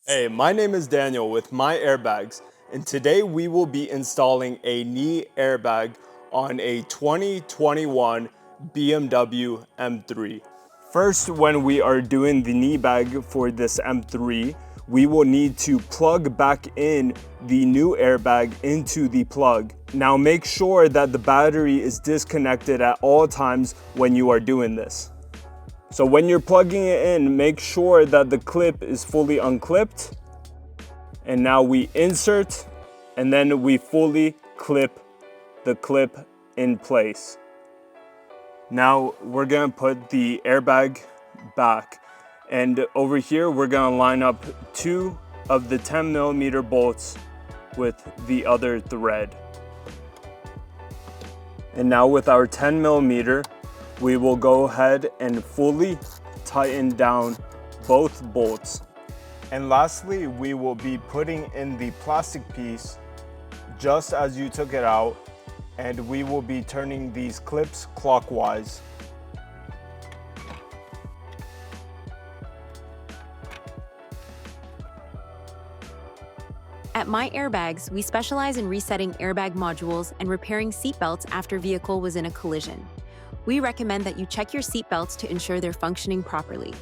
Hey, my name is Daniel with MyAirBags, and today we will be installing a knee airbag on a 2021 BMW M3. First, when we are doing the knee bag for this M3, we will need to plug back in the new airbag into the plug. Now make sure that the battery is disconnected at all times when you are doing this. So when you're plugging it in, make sure that the clip is fully unclipped. And now we insert, and then we fully clip the clip in place. Now we're gonna put the airbag back. And over here, we're gonna line up 2 of the 10mm bolts with the other thread. And now with our 10mm, we will go ahead and fully tighten down both bolts. And lastly, we will be putting in the plastic piece just as you took it out, and we will be turning these clips clockwise. At MyAirBags, we specialize in resetting airbag modules and repairing seatbelts after vehicle was in a collision. We recommend that you check your seatbelts to ensure they're functioning properly.